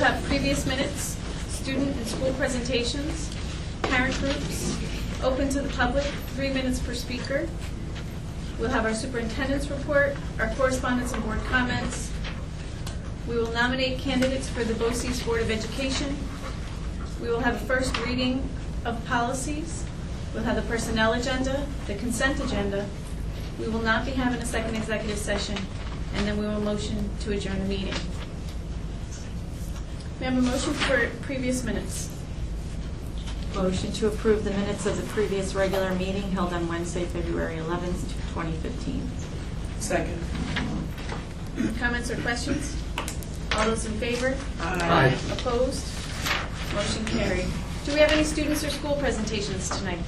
have previous minutes, student and school presentations, parent groups, open to the public, 3 minutes per speaker. We'll have our superintendent's report, our correspondence and board comments. We will nominate candidates for the BOCES Board of Education. We will have a first reading of policies. We'll have the personnel agenda, the consent agenda. We will not be having a second executive session, and then we will motion to adjourn the meeting. We have a motion for previous minutes. Motion to approve the minutes of the previous regular meeting held on Wednesday, February 11th, 2015. Second. Comments or questions? All those in favor? Aye. Opposed? Motion carried. Do we have any students or school presentations tonight?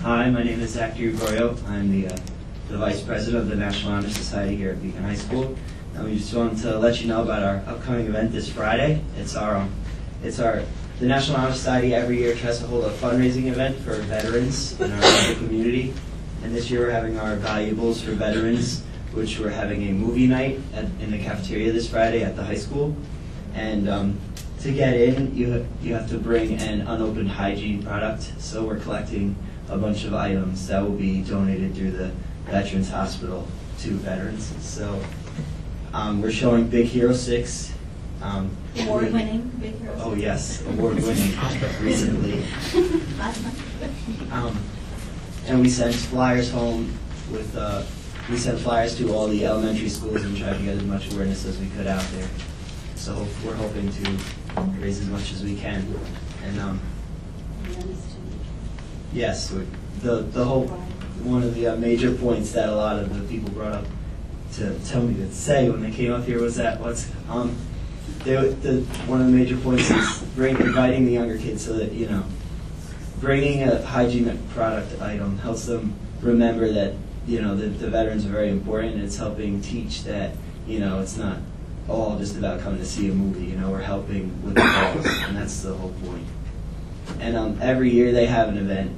Hi, my name is Zach Gregorio. I'm the Vice President of the National Honor Society here at Beacon High School. And we just wanted to let you know about our upcoming event this Friday. The National Honor Society every year tries to hold a fundraising event for veterans in our local community. And this year we're having our Valuables for Veterans, which we're having a movie night in the cafeteria this Friday at the high school. And to get in, you have to bring an unopened hygiene product. So we're collecting a bunch of items that will be donated through the Veterans Hospital to veterans. So we're showing Big Hero 6. Award-winning Big Hero 6. Oh yes, award-winning recently. And we sent flyers home with, we sent flyers to all the elementary schools and tried to get as much awareness as we could out there. So we're hoping to raise as much as we can. And yes, the whole, one of the major points that a lot of the people brought up to tell me to say when they came up here was that one of the major points is inviting the younger kids so that, bringing a hygiene product item helps them remember that, the veterans are very important, and it's helping teach that, it's not all just about coming to see a movie, we're helping with the cause, and that's the whole point. And every year they have an event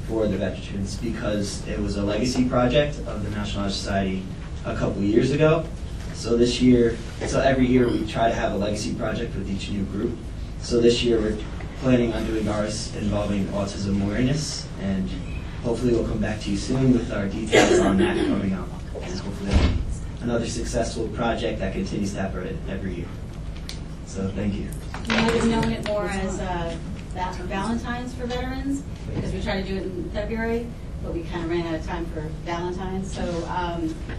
for the veterans because it was a legacy project of the National Honor Society a couple years ago. So every year we try to have a legacy project with each new group. So this year we're planning on doing ours involving autism awareness, and hopefully we'll come back to you soon with our details on that coming up. And hopefully another successful project that continues to happen every year. So thank you. You might have known it more as Valentine's for veterans, because we tried to do it in February, but we kind of ran out of time for Valentine's. So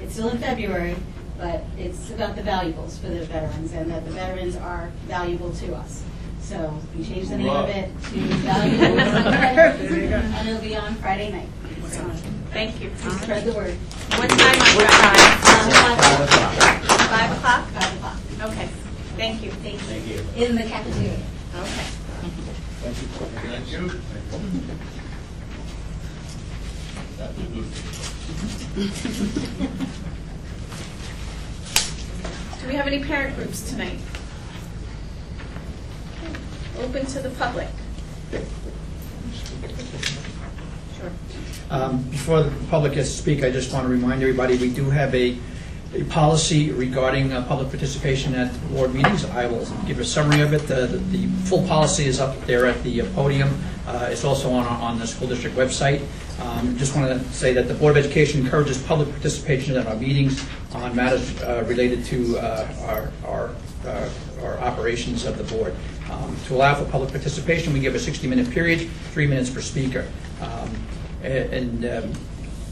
it's still in February, but it's about the valuables for the veterans, and that the veterans are valuable to us. So we changed the name of it to Valuables, and it'll be on Friday night. So Thank you. spread the word. What time on Friday? 5 o'clock. 5 o'clock? 5 o'clock. Okay. Thank you. Thank you. In the cafeteria. Okay. Thank you. Do we have any parent groups tonight? Open to the public. Sure. Before the public gets to speak, I just want to remind everybody we do have a policy regarding public participation at board meetings. I will give a summary of it. The full policy is up there at the podium. It's also on the school district website. Just want to say that the Board of Education encourages public participation at our meetings on matters related to our operations of the board. To allow for public participation, we give a 60-minute period, 3 minutes per speaker.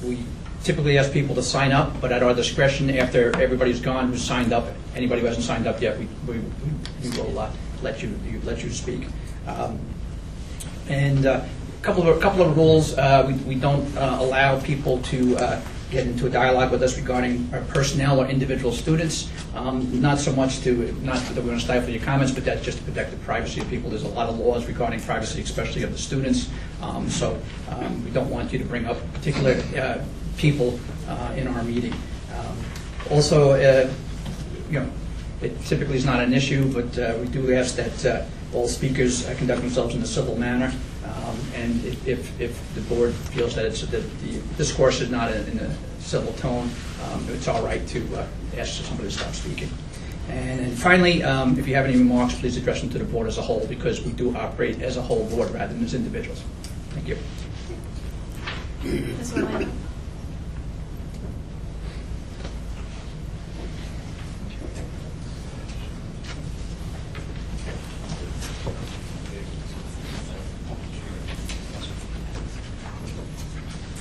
We typically ask people to sign up, but at our discretion, after everybody's gone who's signed up, anybody who hasn't signed up yet, we will let you speak. A couple of rules. We don't allow people to get into a dialogue with us regarding our personnel or individual students. Not so much not that we're going to stifle your comments, but that's just to protect the privacy of people. There's a lot of laws regarding privacy, especially of the students. So we don't want you to bring up particular people in our meeting. Also, it typically is not an issue, but we do ask that all speakers conduct themselves in a civil manner. And if the board feels that the discourse is not in a civil tone, it's all right to ask somebody to stop speaking. And finally, if you have any remarks, please address them to the board as a whole, because we do operate as a whole board rather than as individuals. Thank you. Ms. Orlando?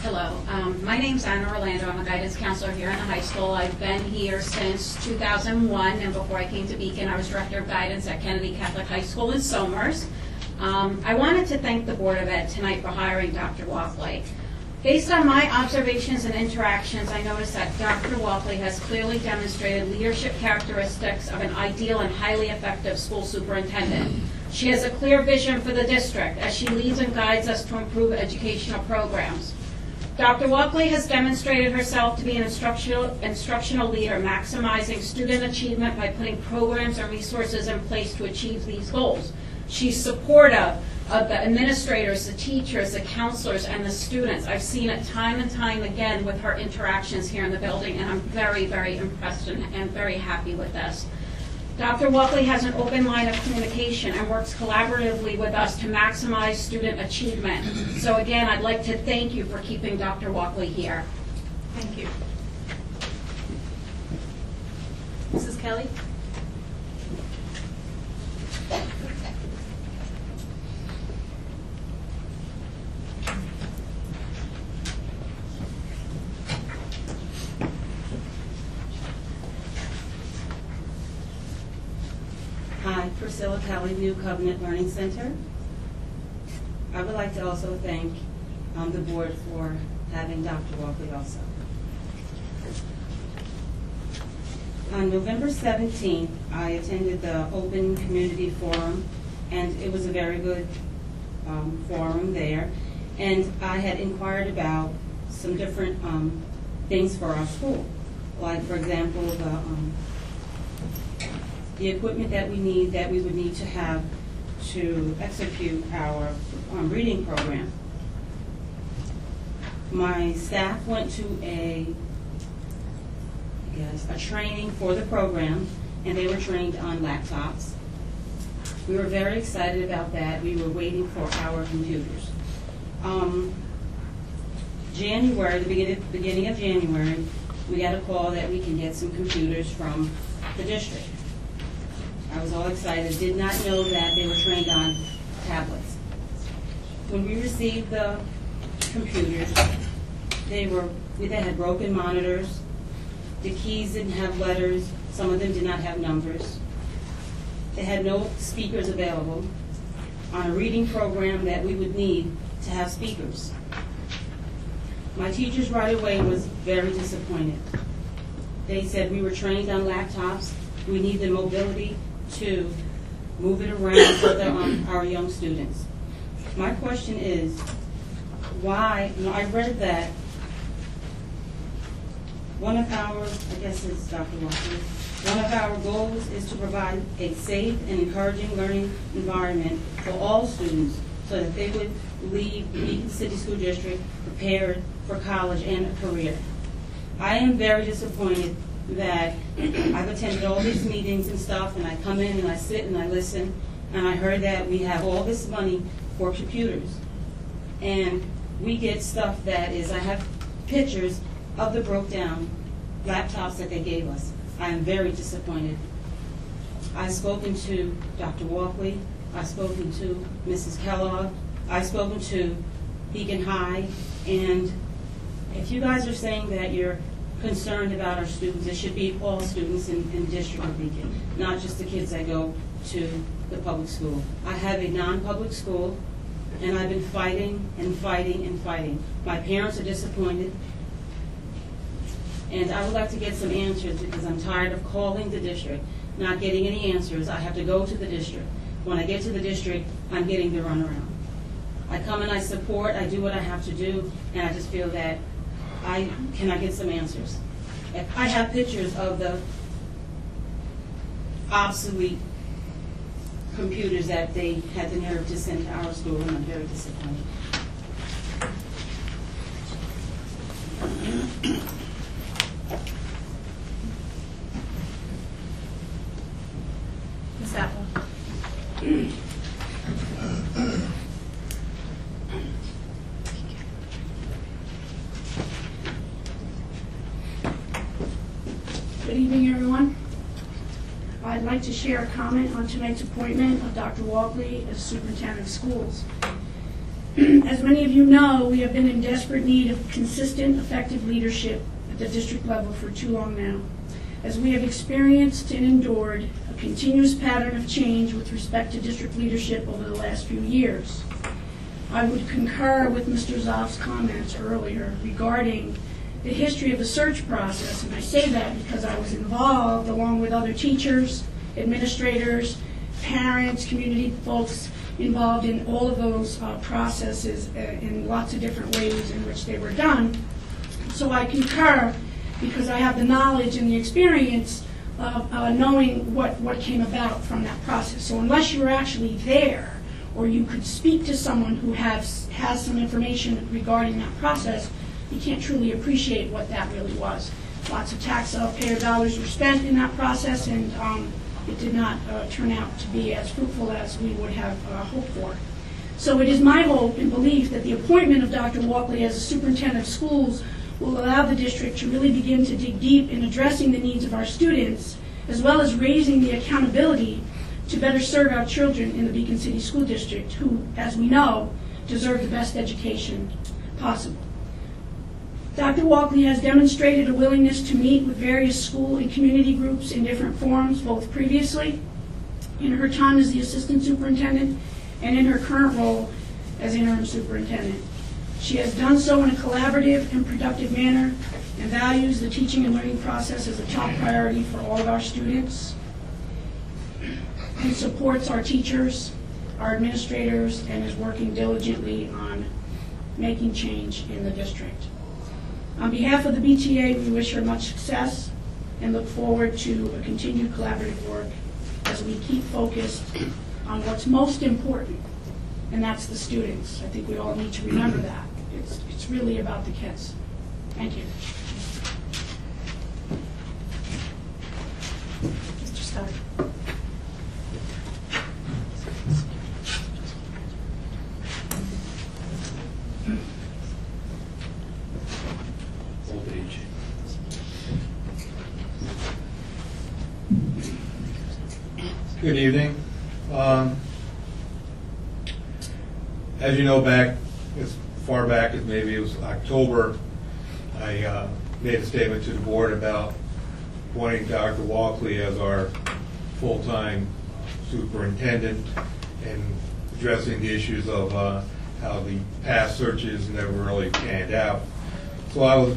Hello, my name's Anna Orlando. I'm a guidance counselor here in the high school. I've been here since 2001, and before I came to Beacon, I was director of guidance at Kennedy Catholic High School in Somers. I wanted to thank the Board of Ed tonight for hiring Dr. Walkley. Based on my observations and interactions, I noticed that Dr. Walkley has clearly demonstrated leadership characteristics of an ideal and highly effective school superintendent. She has a clear vision for the district as she leads and guides us to improve educational programs. Dr. Walkley has demonstrated herself to be an instructional leader, maximizing student achievement by putting programs and resources in place to achieve these goals. She's supportive of the administrators, the teachers, the counselors, and the students. I've seen it time and time again with her interactions here in the building, and I'm very, very impressed and very happy with this. Dr. Walkley has an open line of communication and works collaboratively with us to maximize student achievement. So again, I'd like to thank you for keeping Dr. Walkley here. Thank you. Mrs. Kelly? Hi, Priscilla Kelly, New Covenant Learning Center. I would like to also thank the board for having Dr. Walkley also. On November 17th, I attended the Open Community Forum, and it was a very good forum there. And I had inquired about some different things for our school, like, for example, the equipment that we would need to have to execute our reading program. My staff went to a training for the program, and they were trained on laptops. We were very excited about that. We were waiting for our computers. January, the beginning of January, we got a call that we can get some computers from the district. I was all excited, did not know that they were trained on tablets. When we received the computers, they had broken monitors, the keys didn't have letters, some of them did not have numbers. They had no speakers available on a reading program that we would need to have speakers. My teachers right away was very disappointed. They said we were trained on laptops, we need the mobility to move it around for our young students. My question is, why, I read that one of our, I guess it's Dr. Walker, one of our goals is to provide a safe and encouraging learning environment for all students so that they would leave the Beacon City School District prepared for college and a career. I am very disappointed that I've attended all these meetings and stuff, and I come in and I sit and I listen, and I heard that we have all this money for computers. And we get stuff that is, I have pictures of the broke down laptops that they gave us. I am very disappointed. I've spoken to Dr. Walkley, I've spoken to Mrs. Kellogg, I've spoken to Beacon High, and if you guys are saying that you're concerned about our students, it should be all students in the district of Beacon, not just the kids that go to the public school. I have a non-public school, and I've been fighting and fighting and fighting. My parents are disappointed. And I would like to get some answers because I'm tired of calling the district, not getting any answers. I have to go to the district. When I get to the district, I'm getting the runaround. I come and I support, I do what I have to do, and I just feel that can I get some answers? I have pictures of the obsolete computers that they had the nerve to send to our school, and I'm very disappointed. Ms. Apple? Good evening, everyone. I'd like to share a comment on tonight's appointment of Dr. Walkley as superintendent of schools. As many of you know, we have been in desperate need of consistent, effective leadership at the district level for too long now, as we have experienced and endured a continuous pattern of change with respect to district leadership over the last few years. I would concur with Mr. Zoff's comments earlier regarding the history of the search process, and I say that because I was involved along with other teachers, administrators, parents, community folks involved in all of those processes in lots of different ways in which they were done. So I concur because I have the knowledge and the experience of knowing what came about from that process. So unless you were actually there or you could speak to someone who has some information regarding that process, you can't truly appreciate what that really was. Lots of taxpayer dollars were spent in that process, and it did not turn out to be as fruitful as we would have hoped for. So it is my hope and belief that the appointment of Dr. Walkley as a superintendent of schools will allow the district to really begin to dig deep in addressing the needs of our students, as well as raising the accountability to better serve our children in the Beacon City School District, who, as we know, deserve the best education possible. Dr. Walkley has demonstrated a willingness to meet with various school and community groups in different forums, both previously, in her time as the assistant superintendent, and in her current role as interim superintendent. She has done so in a collaborative and productive manner and values the teaching and learning process as a top priority for all of our students, and supports our teachers, our administrators, and is working diligently on making change in the district. On behalf of the BTA, we wish her much success and look forward to a continued collaborative work as we keep focused on what's most important, and that's the students. I think we all need to remember that. It's really about the kids. Thank you. Mr. Stark? Old age. Good evening. As you know, back as far back as maybe it was October, I made a statement to the board about appointing Dr. Walkley as our full-time superintendent and addressing the issues of how the past searches never really panned out. So I was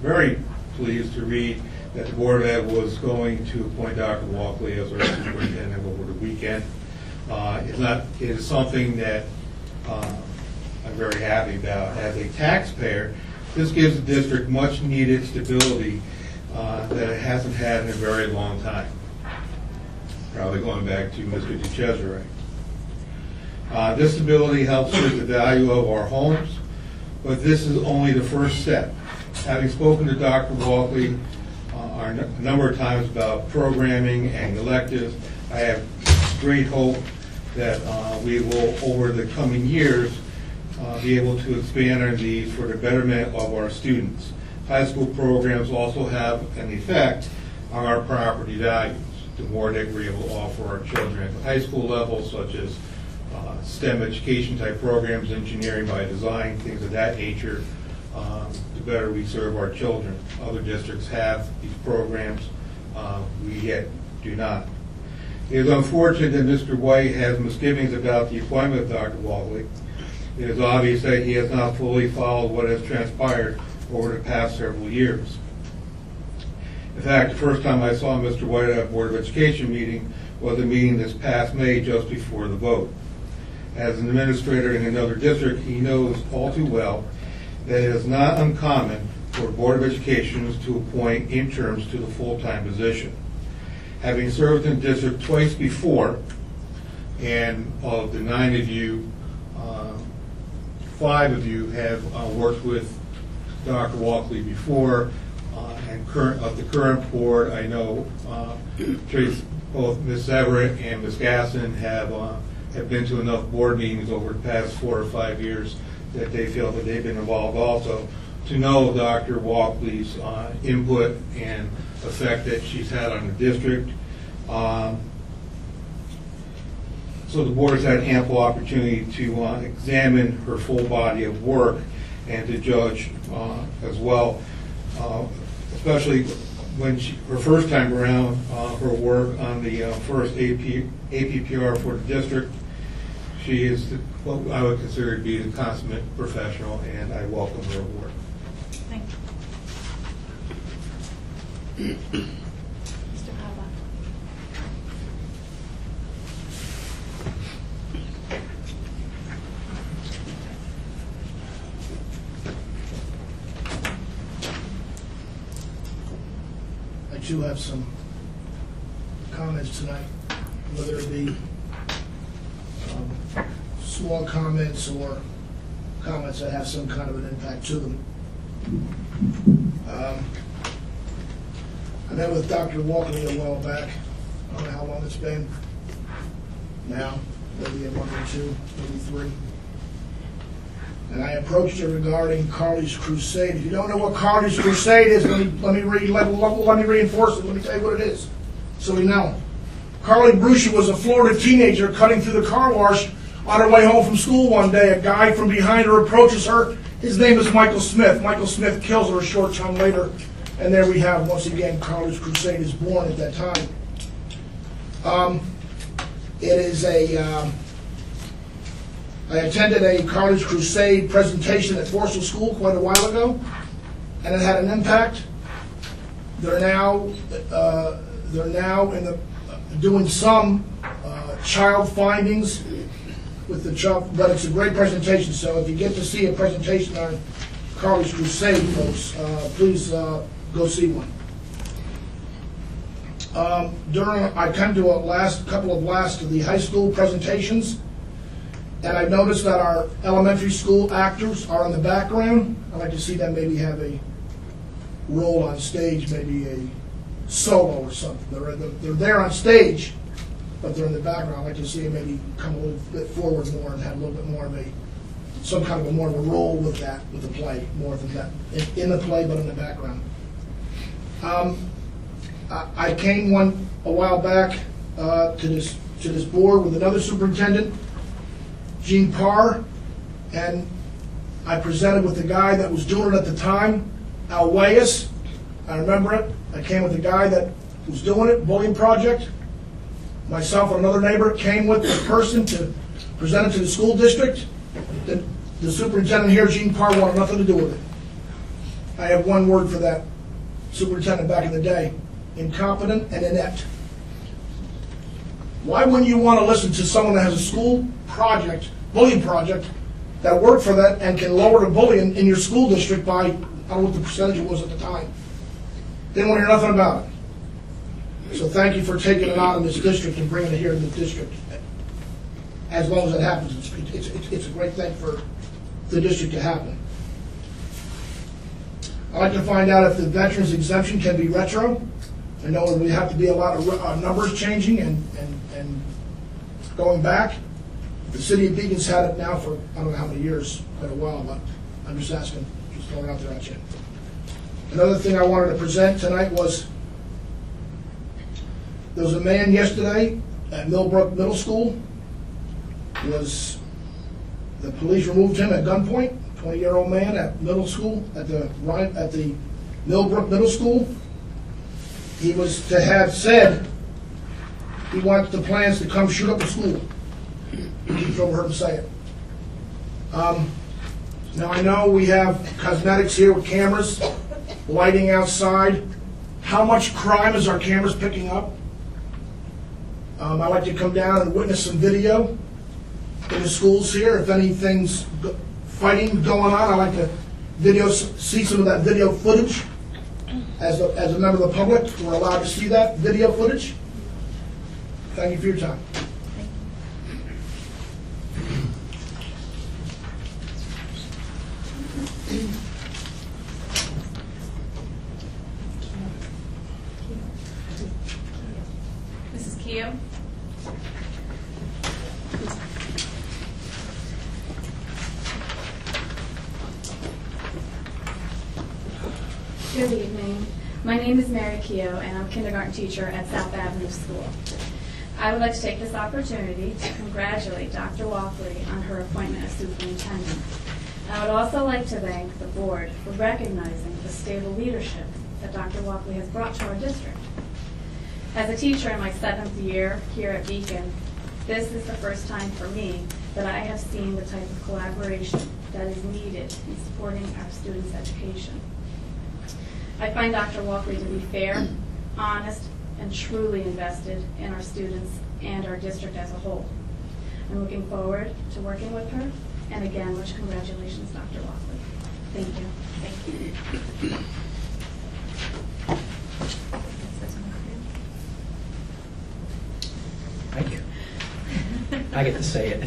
very pleased to read that the Board of Ed was going to appoint Dr. Walkley as our superintendent over the weekend. It is something that I'm very happy about. As a taxpayer, this gives the district much needed stability that it hasn't had in a very long time. Probably going back to Mr. DeCesare. This stability helps with the value of our homes, but this is only the first step. Having spoken to Dr. Walkley a number of times about programming and electives, I have great hope that we will, over the coming years, be able to expand our needs for the betterment of our students. High school programs also have an effect on our property values. The more that we're able to offer our children at the high school level, such as STEM education type programs, engineering by design, things of that nature, the better we serve our children. Other districts have these programs, we yet do not. It is unfortunate that Mr. White has misgivings about the appointment of Dr. Walkley. It is obvious that he has not fully followed what has transpired over the past several years. In fact, the first time I saw Mr. White at a Board of Education meeting was a meeting this past May just before the vote. As an administrator in another district, he knows all too well that it is not uncommon for Board of Education to appoint interns to the full-time position. Having served in district twice before, and of the 9 of you, 5 of you have worked with Dr. Walkley before, and of the current board, I know both Ms. Everett and Ms. Gasson have been to enough board meetings over the past 4 or 5 years that they feel that they've been involved also to know Dr. Walkley's input and effect that she's had on the district. So the board has had ample opportunity to examine her full body of work and to judge as well, especially when her first time around, her work on the first APPR for the district. She is what I would consider to be the consummate professional, and I welcome her aboard. Thank you. Mr. Kaba. I too have some comments tonight, whether it be small comments or comments that have some kind of an impact to them. I met with Dr. Walkley a while back. I don't know how long it's been now, maybe a month or 2, maybe 3. And I approached her regarding Carly's Crusade. If you don't know what Carly's Crusade is, let me reinforce it. Let me tell you what it is, so we know. Carly Brucey was a Florida teenager cutting through the car wash on her way home from school one day. A guy from behind her approaches her. His name is Michael Smith. Michael Smith kills her a short time later, and there we have, once again, Carly's Crusade is born at that time. I attended a Carly's Crusade presentation at Forcell School quite a while ago, and it had an impact. They're now doing some child findings with the child, but it's a great presentation. So if you get to see a presentation on Carly's Crusade, folks, please go see one. I come to a couple of the high school presentations, and I've noticed that our elementary school actors are in the background. I'd like to see them maybe have a role on stage, maybe a solo or something. They're there on stage, but they're in the background. I'd like to see them maybe come a little bit forward more and have a little bit more of more of a role with the play, more than that in the play, but in the background. I came a while back to this board with another superintendent, Gene Parr, and I presented with the guy that was doing it at the time, Al Wayas. I remember it. I came with the guy that was doing it, Bullying Project. Myself and another neighbor came with the person to present it to the school district. The superintendent here, Gene Parr, wanted nothing to do with it. I have one word for that superintendent back in the day: incompetent and inept. Why wouldn't you want to listen to someone that has a school project, bullying project, that worked for that and can lower the bullying in your school district by, I don't know what the percentage was at the time. Didn't want to hear nothing about it. So thank you for taking it out in this district and bringing it here in the district. As long as it happens, it's a great thing for the district to happen. I'd like to find out if the veterans exemption can be retro. I know we have to be a lot of numbers changing and going back. The city of Beacon's had it now for I don't know how many years, quite a while, but I'm just asking, just throwing it out there at you. Another thing I wanted to present tonight was there was a man yesterday at Millbrook Middle School. The police removed him at gunpoint. 20-year-old man at middle school at the Millbrook Middle School. He was to have said he wants the plans to come shoot up the school. You've overheard him say it. Now I know we have cosmetics here with cameras, lighting outside, how much crime is our cameras picking up. I like to come down and witness some video in the schools here. If anything's fighting going on, I like to see some of that video footage. As a member of the public, we're allowed to see that video footage. Thank you for your time. Mrs. Keough? Good evening. My name is Mary Keough, and I'm a kindergarten teacher at South Avenue School. I would like to take this opportunity to congratulate Dr. Walkley on her appointment as superintendent. I would also like to thank the board for recognizing the stable leadership that Dr. Walkley has brought to our district. As a teacher in my 7th year here at Beacon, this is the first time for me that I have seen the type of collaboration that is needed in supporting our students' education. I find Dr. Walkley to be fair, honest, and truly invested in our students and our district as a whole. I'm looking forward to working with her, and again, much congratulations, Dr. Walkley. Thank you. Thank you. Thank you. I get to say it.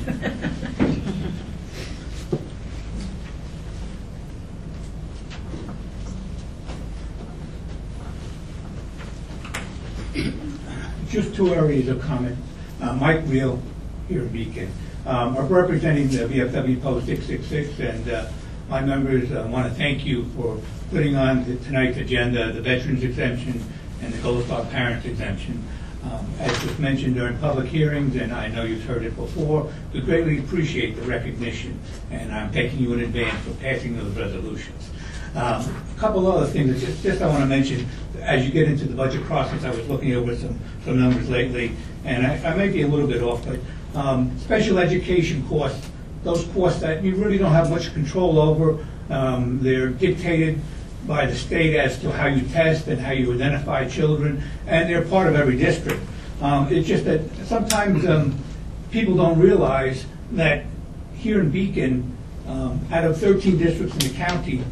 Just two areas of comment. Mike Reel here in Beacon. I'm representing the VFW Post 666, and my members want to thank you for putting on tonight's agenda the Veterans Exemption and the Gold Star Parents Exemption. As was mentioned during public hearings, and I know you've heard it before, we greatly appreciate the recognition, and I'm thanking you in advance for passing those resolutions. A couple other things that just I want to mention. As you get into the budget process, I was looking over some numbers lately, and I may be a little bit off, but special education costs, those costs that you really don't have much control over, they're dictated by the state as to how you test and how you identify children, and they're part of every district. It's just that sometimes people don't realize that here in Beacon, out of 13 districts in the county,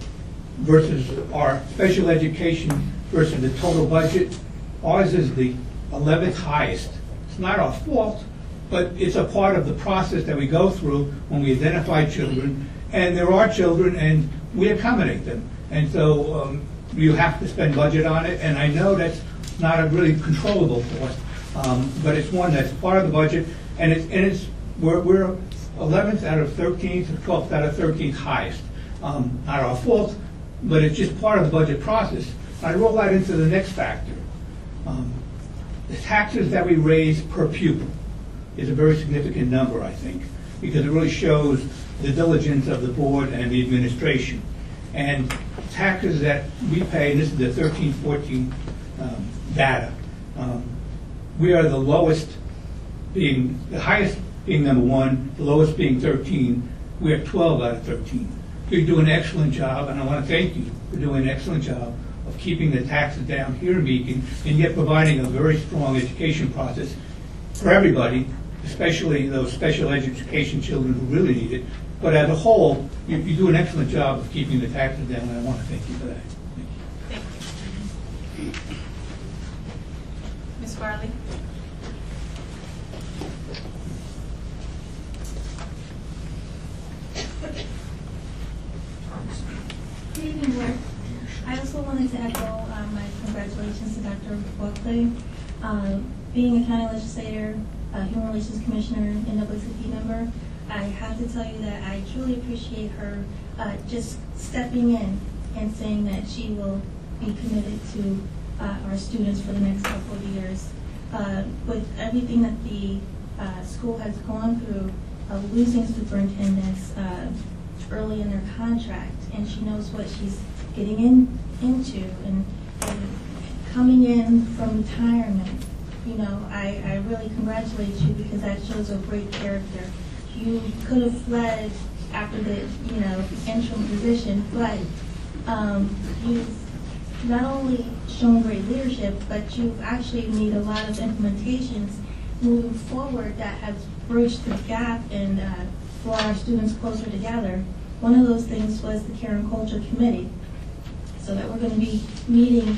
versus our special education versus the total budget, ours is the 11th highest. It's not our fault, but it's a part of the process that we go through when we identify children, and there are children, and we accommodate them. And so you have to spend budget on it, and I know that's not a really controllable cost, but it's one that's part of the budget, and we're 11th out of 13th, or 12th out of 13th highest. Not our fault, but it's just part of the budget process. I roll that into the next factor. The taxes that we raise per pupil is a very significant number, I think, because it really shows the diligence of the board and the administration. And taxes that we pay, and this is the 13-14 data, we are the lowest, being the highest being number 1, the lowest being 13. We are 12 out of 13. You do an excellent job, and I want to thank you for doing an excellent job of keeping the taxes down here in Beacon, and yet providing a very strong education process for everybody, especially those special education children who really need it. But as a whole, you do an excellent job of keeping the taxes down, and I want to thank you for that. Thank you. Ms. Farley? Good evening, Board. I also wanted to echo my congratulations to Dr. Walkley. Being a county legislator, human relations commissioner, NAACP member, I have to tell you that I truly appreciate her just stepping in and saying that she will be committed to our students for the next couple of years. With everything that the school has gone through, losing superintendents early in their contract, and she knows what she's getting into, and coming in from retirement. You know, I really congratulate you, because that shows a great character. You could have fled after the interim position, but you've not only shown great leadership, but you've actually made a lot of implementations moving forward that has bridged the gap and brought our students closer together. One of those things was the Care and Culture Committee, so that we're going to be meeting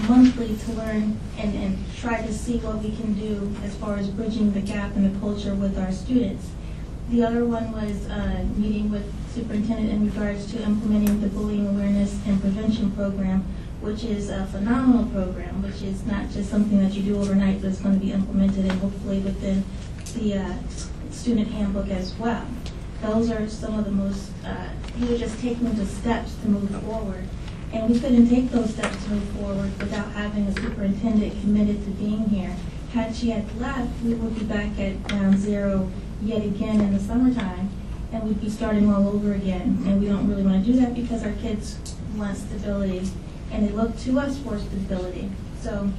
monthly to learn and try to see what we can do as far as bridging the gap in the culture with our students. The other one was meeting with superintendent in regards to implementing the bullying awareness and prevention program, which is a phenomenal program, which is not just something that you do overnight, but it's going to be implemented and hopefully within the student handbook as well. Those are some of the most, you were just taking the steps to move forward. And we couldn't take those steps to move forward without having a superintendent committed to being here. Had she had left, we would be back at ground zero yet again in the summertime, and we'd be starting all over again. And we don't really want to do that because our kids want stability, and they look to us for stability. So,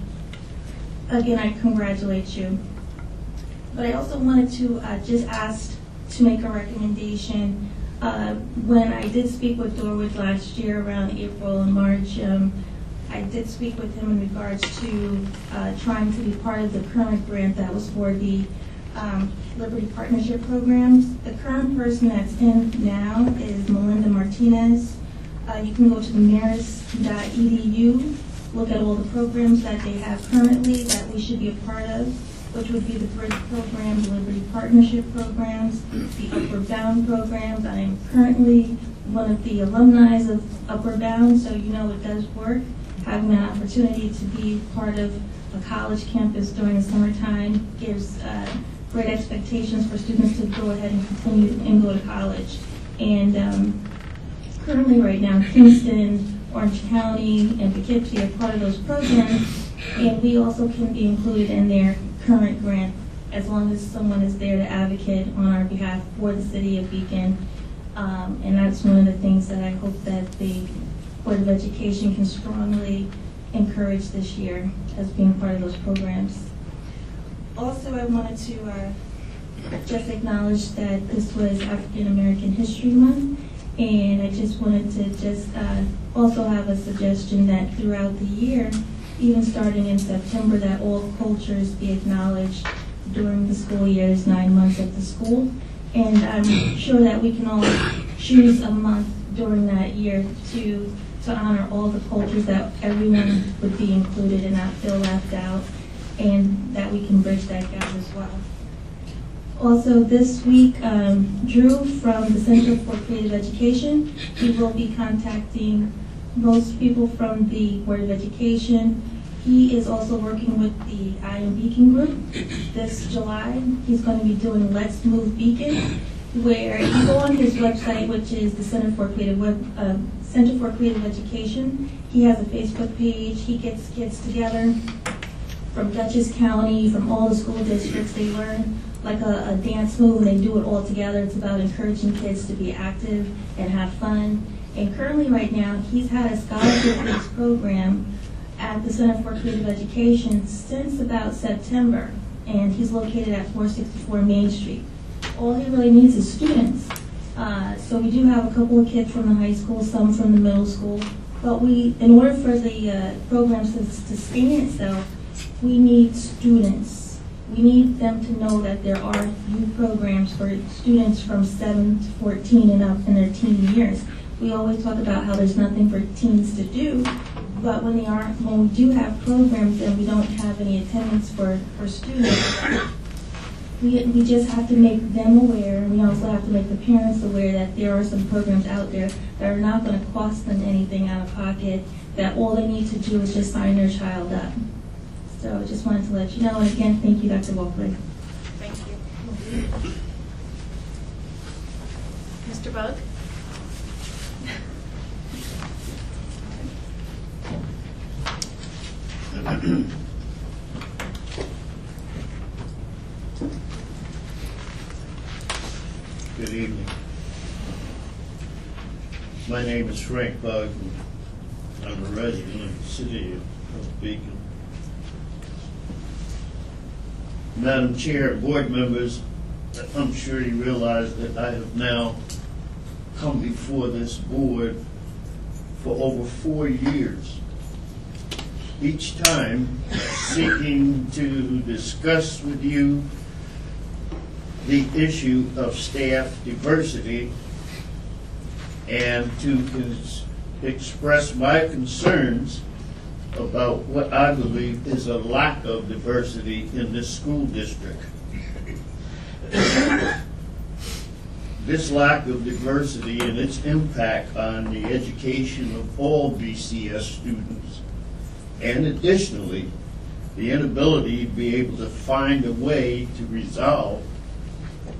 again, I congratulate you. But I also wanted to just ask to make a recommendation. When I did speak with Dorwood last year around April and March, I did speak with him in regards to trying to be part of the current grant that was for the Liberty Partnership programs. The current person that's in now is Melinda Martinez. You can go to the marist.edu, look at all the programs that they have currently that we should be a part of, which would be the Bridge program, the Liberty Partnership programs, the Upward Bound programs. I am currently one of the alumni of Upward Bound, so you know it does work. Having an opportunity to be part of a college campus during the summertime gives great expectations for students to go ahead and continue and go to college. And currently right now, Kingston, Orange County, and Poughkeepsie are part of those programs, and we also can be included in their current grant as long as someone is there to advocate on our behalf for the city of Beacon. And that's one of the things that I hope that the Board of Education can strongly encourage this year as being part of those programs. Also, I wanted to just acknowledge that this was African American History Month, and I just wanted to just also have a suggestion that throughout the year, even starting in September, that all cultures be acknowledged during the school year's 9 months at the school. And I'm sure that we can all choose a month during that year to honor all the cultures, that everyone would be included and not feel left out, and that we can bridge that gap as well. Also this week, Drew from the Center for Creative Education, he will be contacting most people from the Board of Education. He is also working with the I Am Beacon group. This July, he's going to be doing Let's Move Beacon, where you go on his website, which is the Center for Creative Education. He has a Facebook page. He gets kids together from Dutchess County, from all the school districts. They learn like a dance move, and they do it all together. It's about encouraging kids to be active and have fun. And currently right now, he's had a scholarship-based program at the Center for Creative Education since about September, and he's located at 464 Main Street. All he really needs is students. So we do have a couple of kids from the high school, some from the middle school, but in order for the programs to sustain itself, we need students. We need them to know that there are youth programs for students from 7 to 14 and up in their teen years. We always talk about how there's nothing for teens to do, but when we do have programs and we don't have any attendance for students, we just have to make them aware, and we also have to make the parents aware that there are some programs out there that are not going to cost them anything out of pocket, that all they need to do is just sign their child up. So I just wanted to let you know, and again, thank you, Dr. Walkley. Thank you. Mr. Bug? Good evening. My name is Frank Bug. I'm a resident of the city of Beacon. Madam Chair, board members, I'm sure you realize that I have now come before this board for over 4 years each time seeking to discuss with you the issue of staff diversity and to express my concerns about what I believe is a lack of diversity in this school district. This lack of diversity and its impact on the education of all BCS students, and additionally, the inability to be able to find a way to resolve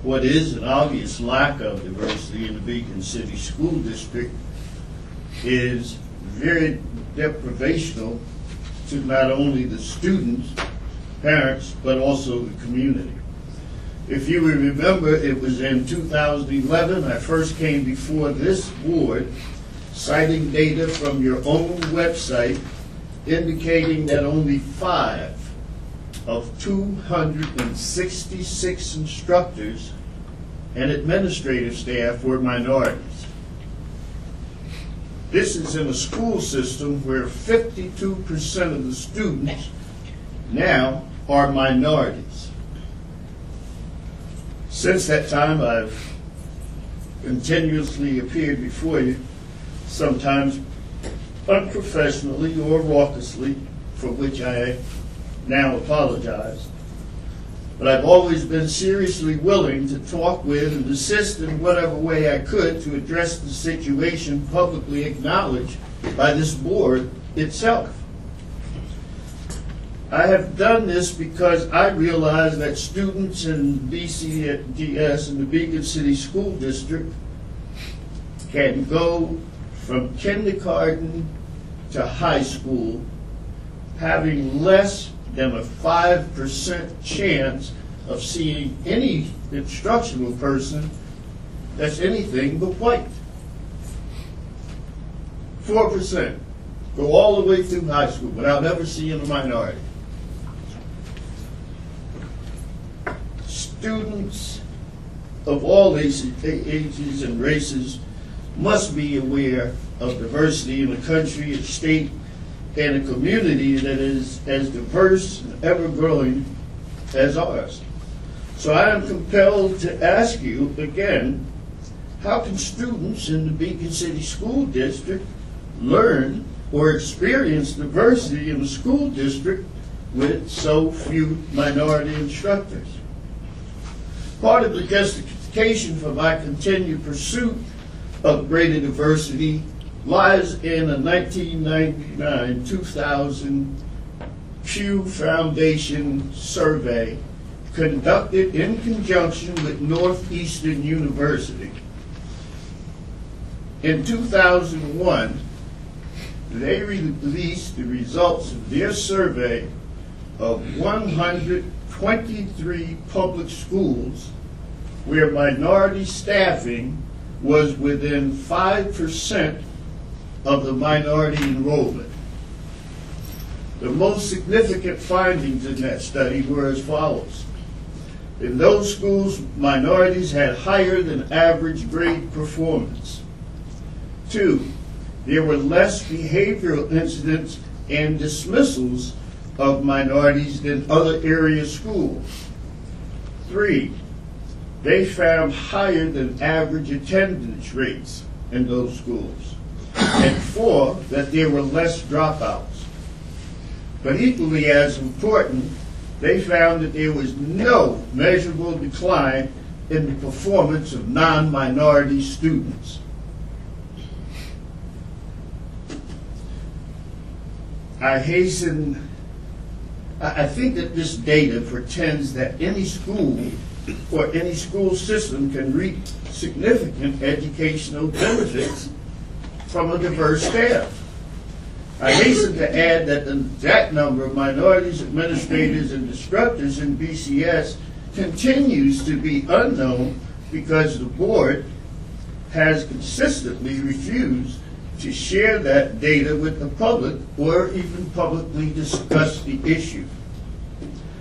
what is an obvious lack of diversity in the Beacon City School District, is very deprivational to not only the students, parents, but also the community. If you will remember, it was in 2011 I first came before this board citing data from your own website indicating that only 5 of 266 instructors and administrative staff were minorities. This is in a school system where 52% of the students now are minorities. Since that time, I've continuously appeared before you, sometimes unprofessionally or raucously, for which I now apologize. But I've always been seriously willing to talk with and assist in whatever way I could to address the situation publicly acknowledged by this board itself. I have done this because I realize that students in BCDS and the Beacon City School District can go from kindergarten to high school having less than a 5% chance of seeing any instructional person that's anything but white. 4% go all the way through high school without ever seeing a minority. Students of all ages and races must be aware of diversity in a country, a state, and a community that is as diverse and ever-growing as ours. So I am compelled to ask you again, how can students in the Beacon City School District learn or experience diversity in a school district with so few minority instructors? Part of the justification for my continued pursuit of greater diversity lies in a 1999-2000 Pew Foundation survey conducted in conjunction with Northeastern University. In 2001, they released the results of their survey of 123 public schools where minority staffing was within 5% of the minority enrollment. The most significant findings in that study were as follows. In those schools, minorities had higher than average grade performance. 2, there were less behavioral incidents and dismissals of minorities than other area schools. 3, they found higher than average attendance rates in those schools. And 4, that there were less dropouts. But equally as important, they found that there was no measurable decline in the performance of non-minority students. I think that this data portends that any school or any school system can reap significant educational benefits from a diverse staff. I hasten to add that the exact number of minorities, administrators, and instructors in BCS continues to be unknown because the board has consistently refused to share that data with the public or even publicly discuss the issue.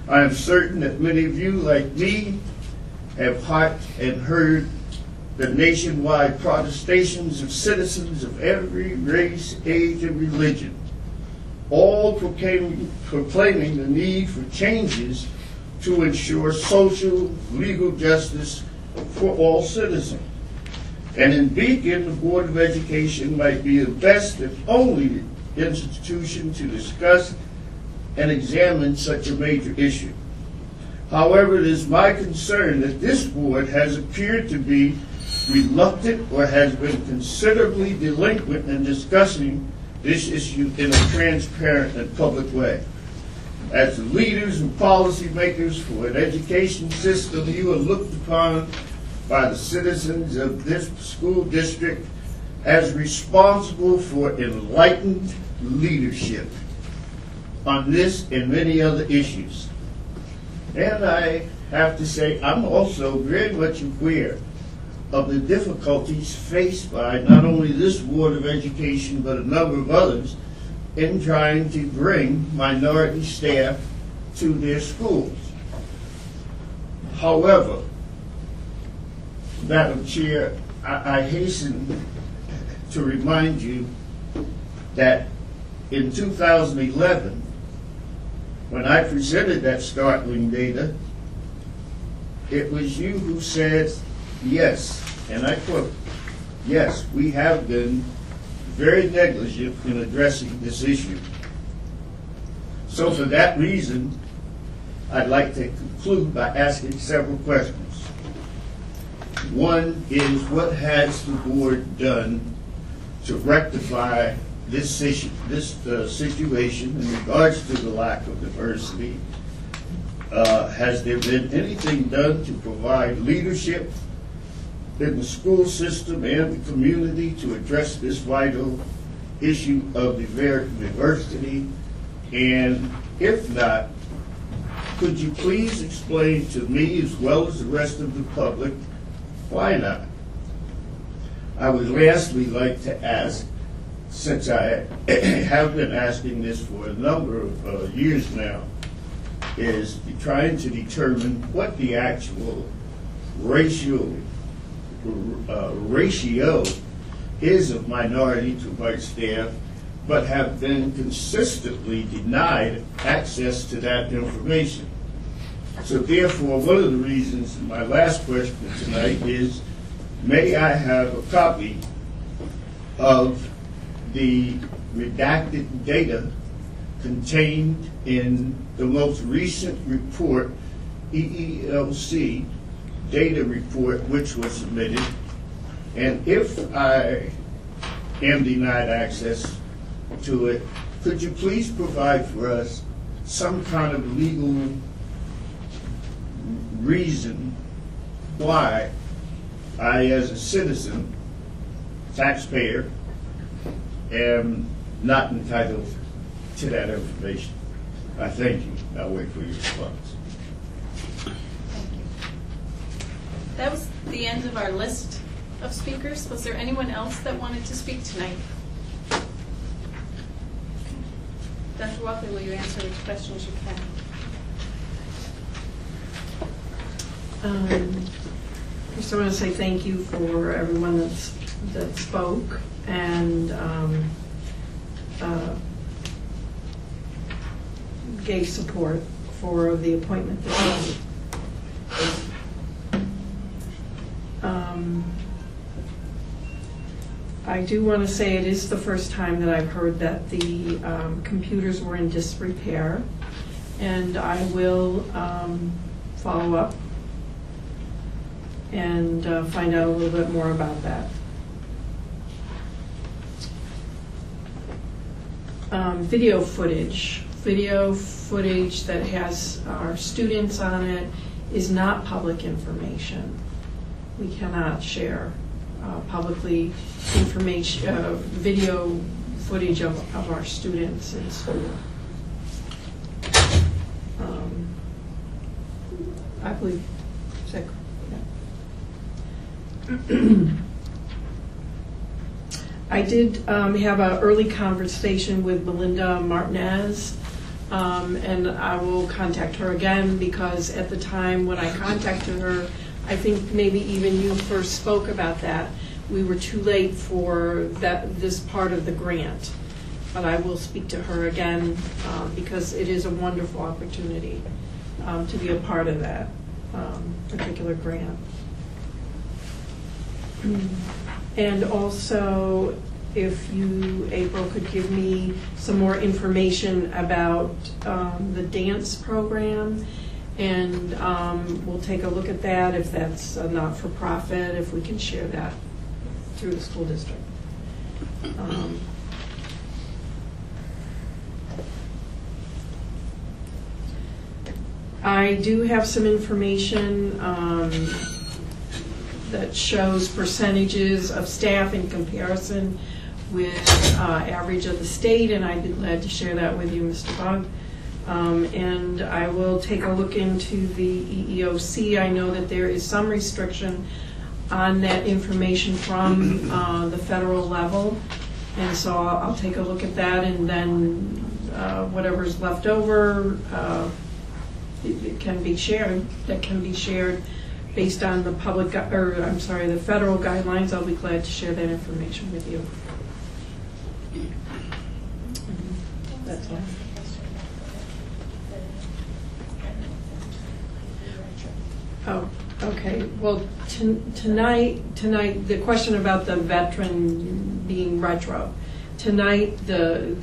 I am certain that many of you, like me, have harked and heard the nationwide protestations of citizens of every race, age, and religion all proclaiming the need for changes to ensure social, legal justice for all citizens. And in Beacon, the Board of Education might be the best, if only, institution to discuss and examine such a major issue. However, it is my concern that this board has appeared to be reluctant or has been considerably delinquent in discussing this issue in a transparent and public way. As the leaders and policymakers for an education system, you are looked upon by the citizens of this school district as responsible for enlightened leadership on this and many other issues. And I have to say, I'm also very much aware of the difficulties faced by not only this Board of Education, but a number of others in trying to bring minority staff to their schools. However, Madam Chair, I hasten to remind you that in 2011, when I presented that startling data, it was you who said, yes, and I quote, yes, we have been very negligent in addressing this issue. So for that reason, I'd like to conclude by asking several questions. One is, what has the board done to rectify this issue, this situation in regards to the lack of diversity? Has there been anything done to provide leadership in the school system and the community to address this vital issue of diversity? And if not, could you please explain to me, as well as the rest of the public, why not? I would lastly like to ask, since I have been asking this for a number of years now, is trying to determine what the actual ratio is of minority to white staff, but have been consistently denied access to that information. So therefore, one of the reasons, my last question tonight is, may I have a copy of the redacted data contained in the most recent report, EEOC data report, which was submitted? And if I am denied access to it, could you please provide for us some kind of legal reason why I, as a citizen, taxpayer, am not entitled to that information? I thank you. I'll wait for your response. That was the end of our list of speakers. Was there anyone else that wanted to speak tonight? Dr. Walkley, will you answer which questions you can? First, I want to say thank you for everyone that spoke and gave support for the appointment this evening. I do want to say it is the first time that I've heard that the computers were in disrepair, and I will follow up and find out a little bit more about that. Video footage that has our students on it is not public information. We cannot share publicly video footage of our students in school. I believe, is that correct? I did have an early conversation with Melinda Martinez, and I will contact her again, because at the time when I contacted her, I think maybe even you first spoke about that. We were too late for this part of the grant. but I will speak to her again because it is a wonderful opportunity to be a part of that particular grant. And also, if you, April, could give me some more information about the dance program, and we'll take a look at that, if that's a not-for-profit, if we can share that through the school district. I do have some information that shows percentages of staff in comparison with average of the state, and I'd be glad to share that with you, Mr. Bug. And I will take a look into the EEOC. I know that there is some restriction on that information from the federal level, and so I'll take a look at that, and then whatever's left over it can be shared. That can be shared based on the the federal guidelines. I'll be glad to share that information with you. That's all. Oh, okay. Well, tonight, the question about the veteran being retro. Tonight, the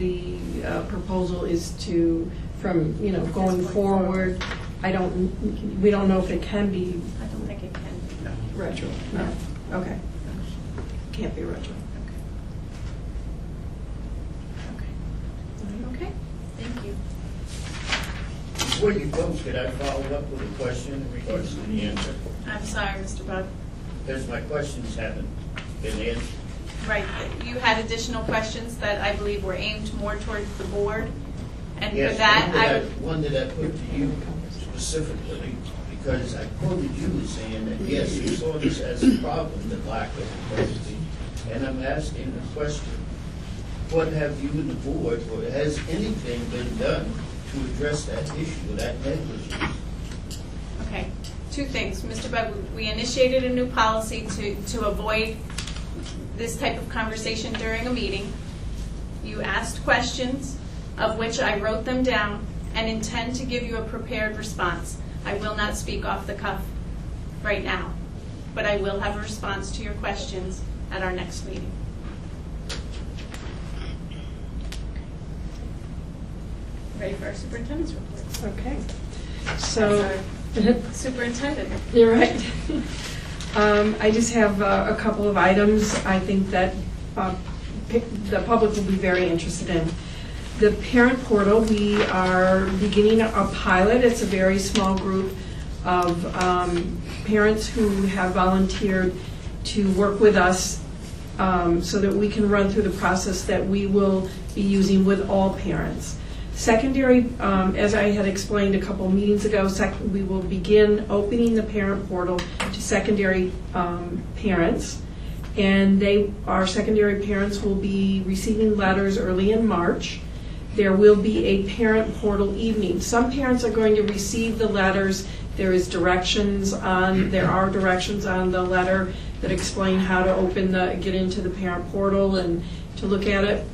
proposal is to, from going forward. We don't know if it can be. I don't think it can be. Retro. No. Okay. Can't be retro. Okay, thank you. Before you go, could I follow up with a question in regards to the answer? I'm sorry, Mr. Bug. Because my questions haven't been answered. Right, you had additional questions that I believe were aimed more towards the board, and for Yes, that, one that I put to you specifically, because I quoted you as saying that, yes, you saw this as a problem, the lack of diversity, and I'm asking the question, what have you and the board, or has anything been done to address that issue, that negligence? Okay, two things. Mr. Bug, we initiated a new policy to avoid this type of conversation during a meeting. You asked questions, of which I wrote them down, and intend to give you a prepared response. I will not speak off the cuff right now, but I will have a response to your questions at our next meeting. Ready for our superintendent's report? Okay. So, Superintendent. you're right. I just have a couple of items I think that the public will be very interested in. The parent portal, we are beginning a pilot. It's a very small group of parents who have volunteered to work with us so that we can run through the process that we will be using with all parents. Secondary, as I had explained a couple meetings ago, we will begin opening the parent portal to secondary parents, and our secondary parents will be receiving letters early in March. There will be a parent portal evening. Some parents are going to receive the letters. There are directions on the letter that explain how to get into the parent portal and to look at it.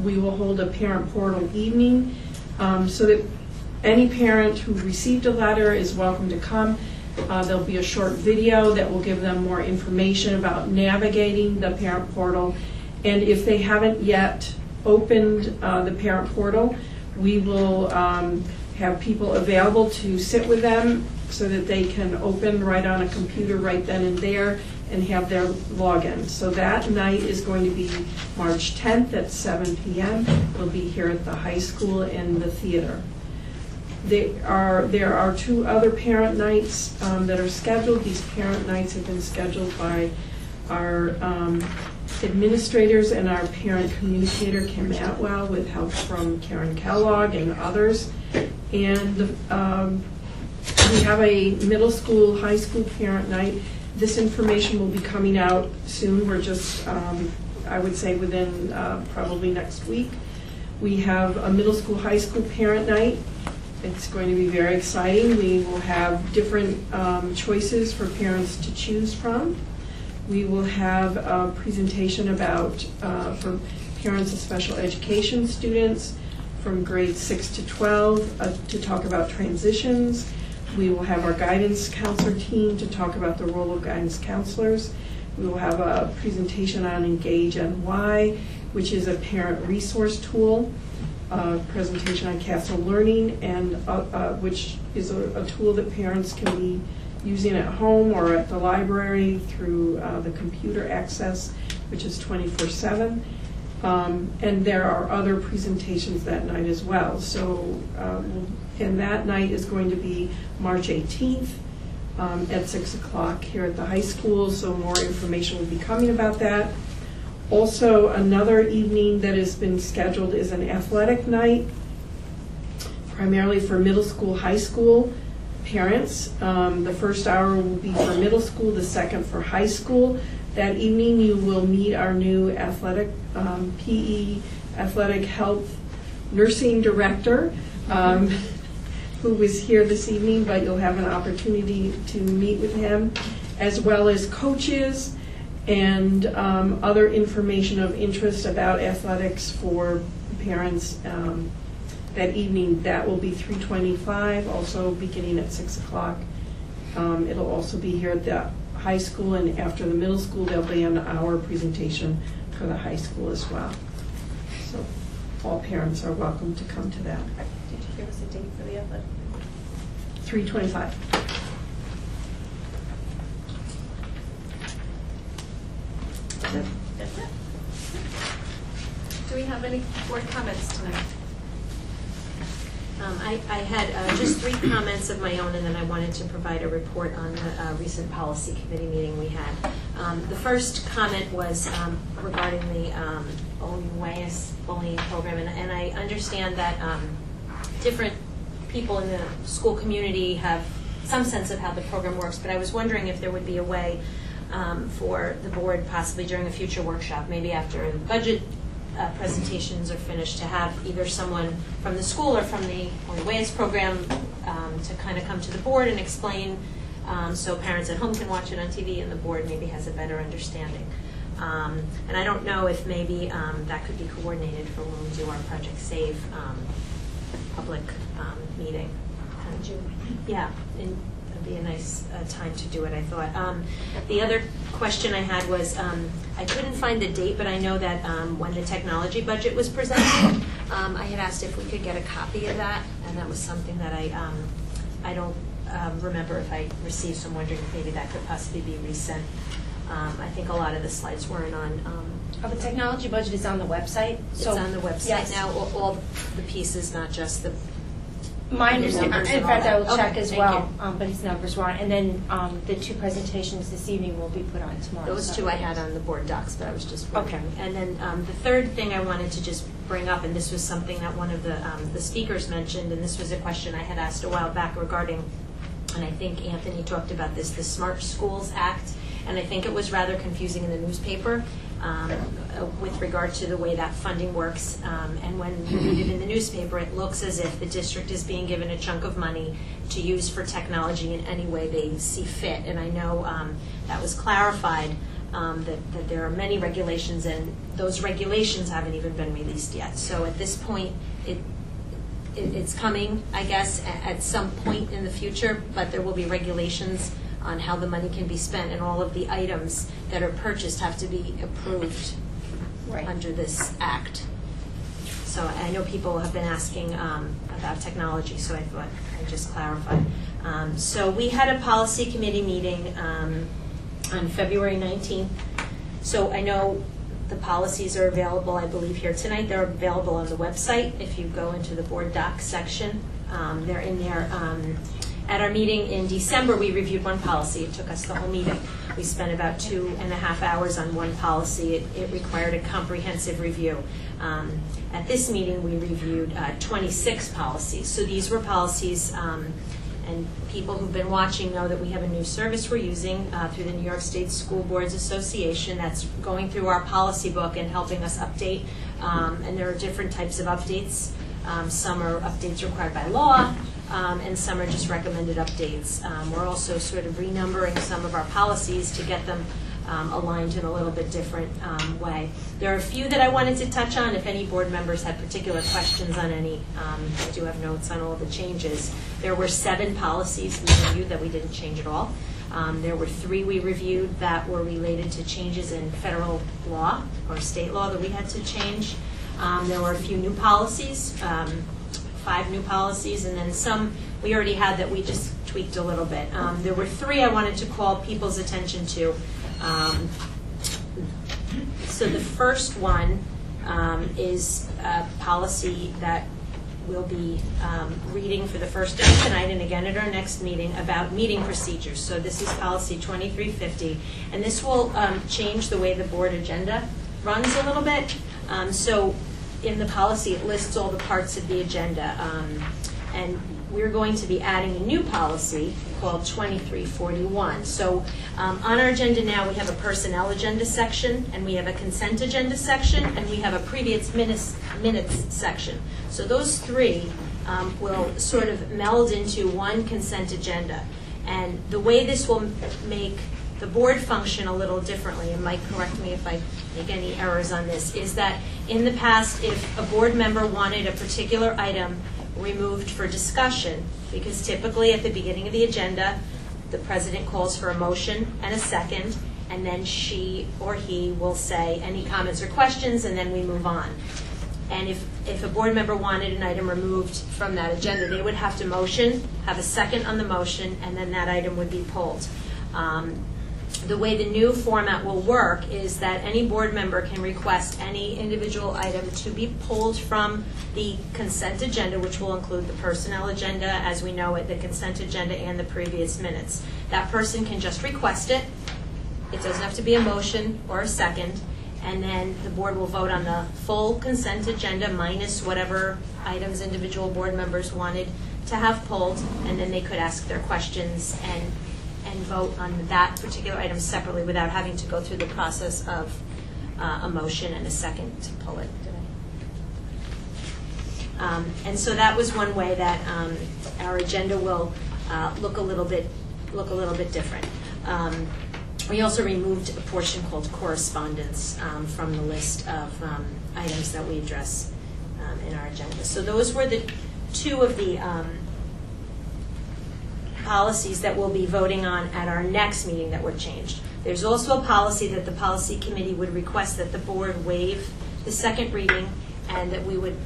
We will hold a parent portal evening so that any parent who received a letter is welcome to come. There'll be a short video that will give them more information about navigating the parent portal. And if they haven't yet opened the parent portal, we will have people available to sit with them so that they can open right on a computer right then and there and have their login. So that night is going to be March 10th at 7 p.m. We'll be here at the high school in the theater. There are two other parent nights that are scheduled. These parent nights have been scheduled by our administrators and our parent communicator, Kim Atwell, with help from Karen Kellogg and others. And we have a middle school, high school parent night. This information will be coming out soon. We're just, I would say within probably next week. We have a middle school, high school parent night. It's going to be very exciting. We will have different choices for parents to choose from. We will have a presentation for parents of special education students from grades 6 to 12 to talk about transitions. We will have our guidance counselor team to talk about the role of guidance counselors. We will have a presentation on Engage NY, which is a parent resource tool, a presentation on Castle Learning, and which is a tool that parents can be using at home or at the library through the computer access, which is 24/7. And there are other presentations that night as well. So, and that night is going to be March 18th at 6 o'clock here at the high school, so more information will be coming about that. Also, another evening that has been scheduled is an athletic night, primarily for middle school, high school parents. The first hour will be for middle school, the second for high school. That evening you will meet our new athletic, PE, athletic health nursing director, who is here this evening, but you'll have an opportunity to meet with him, as well as coaches and other information of interest about athletics for parents that evening. That will be 3:25, also beginning at 6 o'clock. It'll also be here at the high school, and after the middle school, there'll be an hour presentation for the high school as well. So all parents are welcome to come to that. Did you give us a date for the athletic? 3:25. That's it. Do we have any board comments tonight? I had just 3 comments of my own, and then I wanted to provide a report on the recent policy committee meeting we had. The first comment was regarding the OUAS bullying program, and I understand that different people in the school community have some sense of how the program works, but I was wondering if there would be a way for the board, possibly during a future workshop, maybe after the budget presentations are finished, to have either someone from the school or from the OUAS program to kind of come to the board and explain, so parents at home can watch it on TV and the board maybe has a better understanding. And I don't know if maybe that could be coordinated for when we do our Project Save public meeting. Yeah, and it'd be a nice time to do it, I thought. The other question I had was, I couldn't find the date, but I know that when the technology budget was presented, I had asked if we could get a copy of that, and that was something that I don't remember if I received, so I'm wondering if maybe that could possibly be resent. I think a lot of the slides weren't on. The technology budget is on the website. It's on the website yes. now, all the pieces, not just the. My understanding, in fact, I will check as thank well, but his numbers were on. And then the 2 presentations this evening will be put on tomorrow. Those so 2 I had on the board docs, but I was just wondering. Okay. And then the third thing I wanted to just bring up, and this was something that one of the speakers mentioned, and this was a question I had asked a while back regarding, and I think Anthony talked about this, the Smart Schools Act, and I think it was rather confusing in the newspaper with regard to the way that funding works. And when you read it in the newspaper, it looks as if the district is being given a chunk of money to use for technology in any way they see fit. And I know that was clarified, that there are many regulations, and those regulations haven't even been released yet. So at this point, it's coming, I guess, at some point in the future, but there will be regulations on how the money can be spent, and all of the items that are purchased have to be approved under this act. So I know people have been asking about technology, so I thought I'd just clarify. So we had a policy committee meeting on February 19th. So I know the policies are available, I believe, here tonight. They're available on the website. If you go into the board docs section, they're in there. At our meeting in December, we reviewed one policy. It took us the whole meeting. We spent about 2.5 hours on one policy. It required a comprehensive review. At this meeting, we reviewed 26 policies. So these were policies, and people who've been watching know that we have a new service we're using through the New York State School Boards Association that's going through our policy book and helping us update. And there are different types of updates. Some are updates required by law, and some are just recommended updates. We're also sort of renumbering some of our policies to get them aligned in a little bit different way. There are a few that I wanted to touch on. If any board members had particular questions on any, I do have notes on all the changes. There were 7 policies we reviewed that we didn't change at all. There were 3 we reviewed that were related to changes in federal law or state law that we had to change. There were a few new policies, 5 new policies, and then some we already had that we just tweaked a little bit. There were 3 I wanted to call people's attention to. So the first one is a policy that we'll be reading for the first time tonight and again at our next meeting about meeting procedures. So this is policy 2350, and this will change the way the board agenda runs a little bit. So in the policy, it lists all the parts of the agenda, and we're going to be adding a new policy called 2341. So on our agenda now, we have a personnel agenda section, and we have a consent agenda section, and we have a previous minutes section. So those 3 will sort of meld into one consent agenda. And the way this will make the board function a little differently, and Mike, correct me if I make any errors on this, is that in the past, if a board member wanted a particular item removed for discussion, because typically at the beginning of the agenda, the president calls for a motion and a second, and then she or he will say any comments or questions, and then we move on. And if a board member wanted an item removed from that agenda, they would have to motion, have a second on the motion, and then that item would be pulled. The way the new format will work is that any board member can request any individual item to be pulled from the consent agenda, which will include the personnel agenda as we know it, the consent agenda, and the previous minutes. That person can just request it. It doesn't have to be a motion or a second. And then the board will vote on the full consent agenda minus whatever items individual board members wanted to have pulled, and then they could ask their questions and vote on that particular item separately without having to go through the process of a motion and a second to pull it. And so that was one way that our agenda will look a little bit different. We also removed a portion called correspondence from the list of items that we address in our agenda. So those were the 2 of the policies that we'll be voting on at our next meeting that were changed. There's also a policy that the policy committee would request that the board waive the second reading, and that we would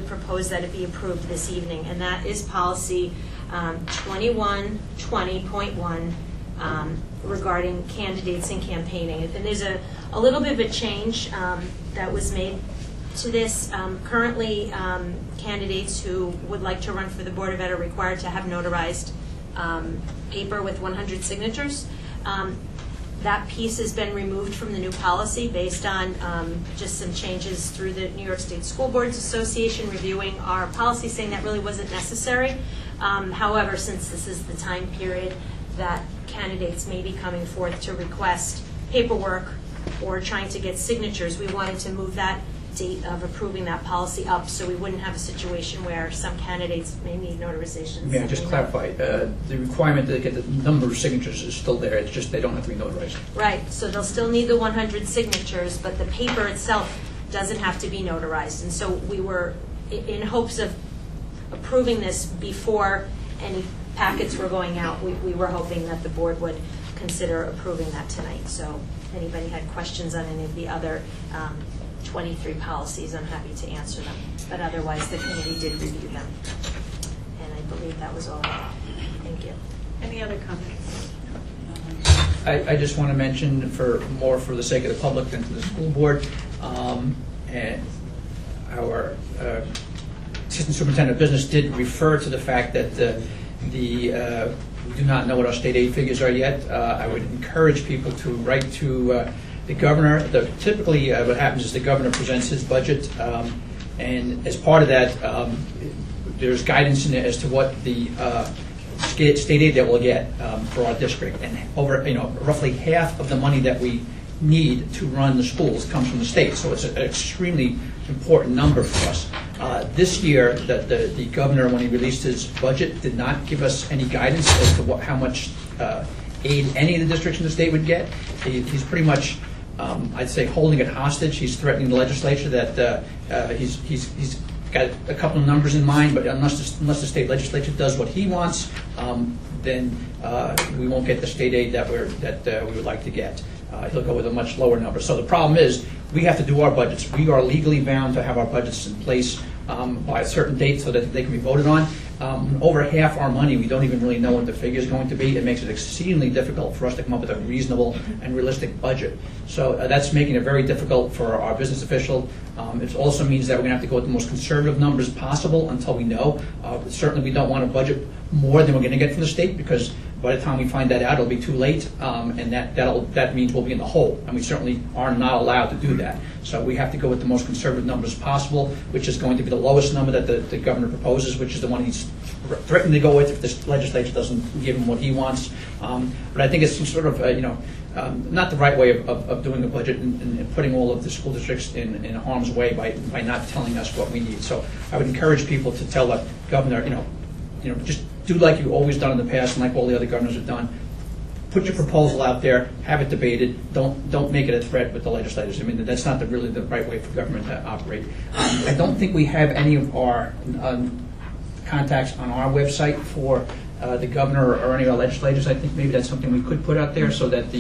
propose that it be approved this evening, and that is policy 2120.1 regarding candidates and campaigning. And there's a little bit of a change that was made to this. Currently, candidates who would like to run for the Board of Ed are required to have notarized paper with 100 signatures. That piece has been removed from the new policy based on just some changes through the New York State School Boards Association reviewing our policy, saying that really wasn't necessary. However, since this is the time period that candidates may be coming forth to request paperwork or trying to get signatures, we wanted to move that date of approving that policy up so we wouldn't have a situation where some candidates may need notarizations. May I just clarify, the requirement to get the number of signatures is still there, it's just they don't have to be notarized. Right, so they'll still need the 100 signatures, but the paper itself doesn't have to be notarized. And so we were in hopes of approving this before any packets were going out. We were hoping that the board would consider approving that tonight. So if anybody had questions on any of the other 23 policies, I'm happy to answer them. But otherwise, the committee did review them. And I believe that was all. Thank you. Any other comments? I just want to mention, for the sake of the public than to the school board, and our assistant superintendent of business did refer to the fact that we do not know what our state aid figures are yet. I would encourage people to write to the governor. Typically, what happens is the governor presents his budget, and as part of that, there's guidance in there as to what the state aid that we'll get for our district, and over roughly half of the money that we need to run the schools comes from the state. So it's an extremely important number for us. This year, the governor, when he released his budget, did not give us any guidance as to how much aid any of the districts in the state would get. He's pretty much, I'd say, holding it hostage. He's threatening the legislature that he's got a couple of numbers in mind, but unless the state legislature does what he wants, then we won't get the state aid that we would like to get. He'll go with a much lower number. So the problem is, we have to do our budgets. We are legally bound to have our budgets in place by a certain date so that they can be voted on. Over half our money, we don't even really know what the figure is going to be. It makes it exceedingly difficult for us to come up with a reasonable and realistic budget. So that's making it very difficult for our business official. It also means that we're going to have to go with the most conservative numbers possible until we know. Certainly, we don't want to budget more than we're going to get from the state, because by the time we find that out, it'll be too late, and that means we'll be in the hole, and we certainly are not allowed to do that. So we have to go with the most conservative numbers possible, which is going to be the lowest number that the governor proposes, which is the one he's threatened to go with if this legislature doesn't give him what he wants. But I think it's sort of not the right way of doing a budget and putting all of the school districts in harm's way by not telling us what we need. So I would encourage people to tell the governor, just do like you've always done in the past and like all the other governors have done. Put your proposal out there, have it debated. Don't make it a threat with the legislators. I mean, that's not really the right way for government to operate. I don't think we have any of our contacts on our website for the governor or any of our legislators. I think maybe that's something we could put out there so that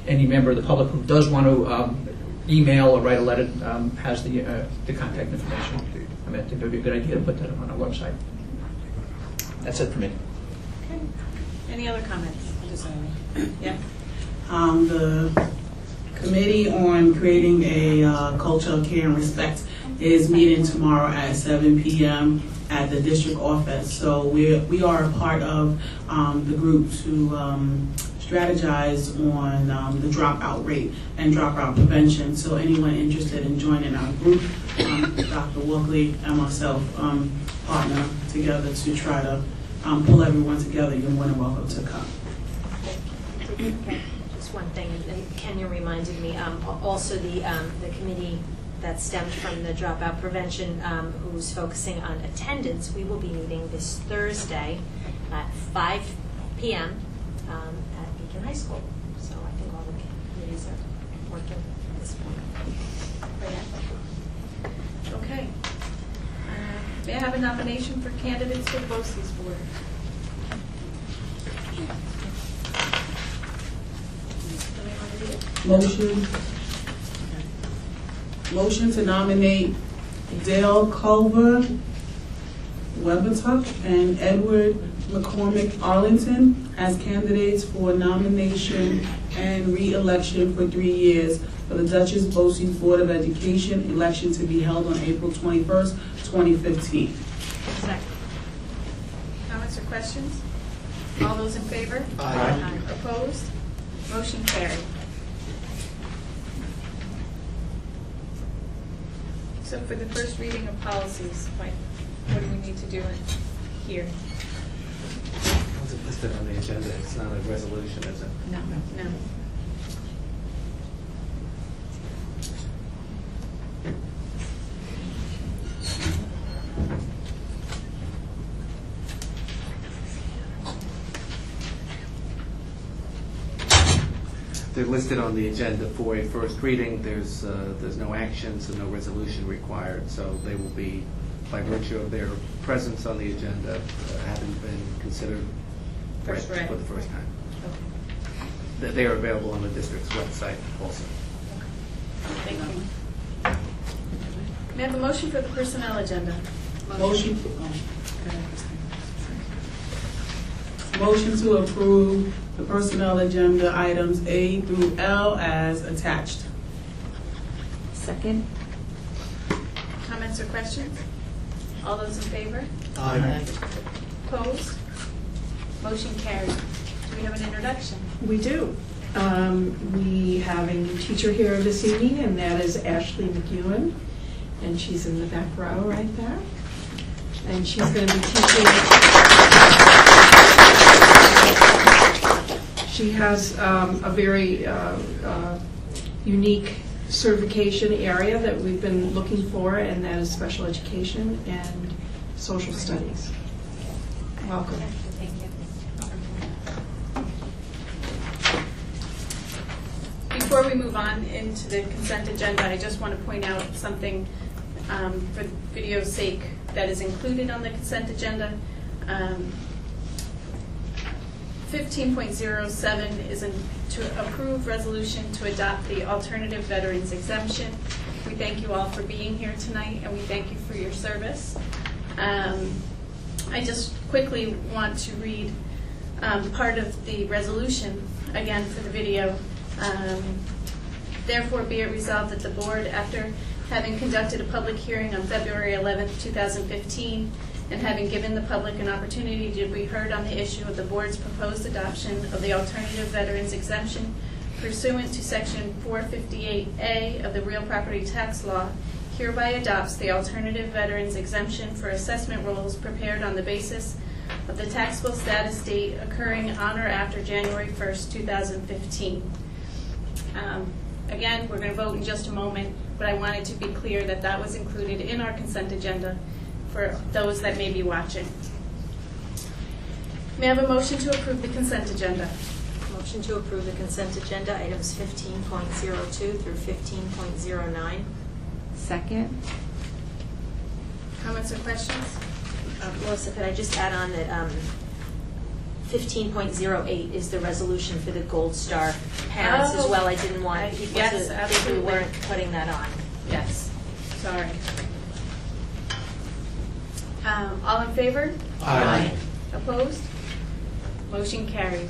any member of the public who does want to email or write a letter has the contact information. I mean, I think it would be a good idea to put that on our website. That's it for me. Okay. Any other comments? Yeah. The committee on creating a culture of care and respect is meeting tomorrow at 7 p.m. at the district office. So we are a part of the group to strategize on the dropout rate and dropout prevention. So anyone interested in joining our group, Dr. Walkley and myself partner together to try to pull everyone together. You're more than welcome to come. Okay. Just one thing, and Kenya reminded me, also the committee that stemmed from the dropout prevention, who's focusing on attendance, we will be meeting this Thursday at 5 p.m. At Beacon High School. So I think all the committees are working at this point. Okay. May I have a nomination for candidates for BOCES board? Motion to nominate Dale Culver Webertuck and Edward McCormick Arlington as candidates for nomination and re-election for 3 years for the Dutchess BOCES Board of Education election to be held on April 21st, 2015. Second. Comments or questions? All those in favor? Aye. Opposed? Motion carried. So for the first reading of policies, Mike, what do we need to do here? It's listed on the agenda. It's not a resolution, is it? No. They're listed on the agenda for a first reading. There's no action, so no resolution required. So they will be, by virtue of their presence on the agenda, having been considered First read. for the first time. They are available on the district's website also. Thank you. May I have a motion for the personnel agenda? Motion to approve the personnel agenda items A through L as attached. Second. Comments or questions? All those in favor? Aye. Opposed? Motion carried. Do we have an introduction? We do. We have a new teacher here this evening, and that is Ashley McEwen, and she's in the back row right there. And she's going to be teaching. She has a very unique certification area that we've been looking for, and that is special education and social studies. Welcome. Thank you. Before we move on into the consent agenda, I just want to point out something for video's sake that is included on the consent agenda. 15.07 is to approve resolution to adopt the alternative veterans exemption. We thank you all for being here tonight, and we thank you for your service. I just quickly want to read part of the resolution again for the video. Therefore, be it resolved that the board, after having conducted a public hearing on February 11th, 2015, and having given the public an opportunity to be heard on the issue of the board's proposed adoption of the alternative veterans exemption pursuant to Section 458A of the Real Property Tax Law, hereby adopts the alternative veterans exemption for assessment rolls prepared on the basis of the taxable status date occurring on or after January 1st, 2015. Again, we're going to vote in just a moment, but I wanted to be clear that that was included in our consent agenda for those that may be watching. May I have a motion to approve the consent agenda? Motion to approve the consent agenda, items 15.02 through 15.09. Second. Comments or questions? Melissa, could I just add on that 15.08 is the resolution for the Gold Star parents as well. I didn't want people yes, to think we absolutely. weren't putting that on. Yes. Sorry. All in favor? Aye. Opposed? Motion carried.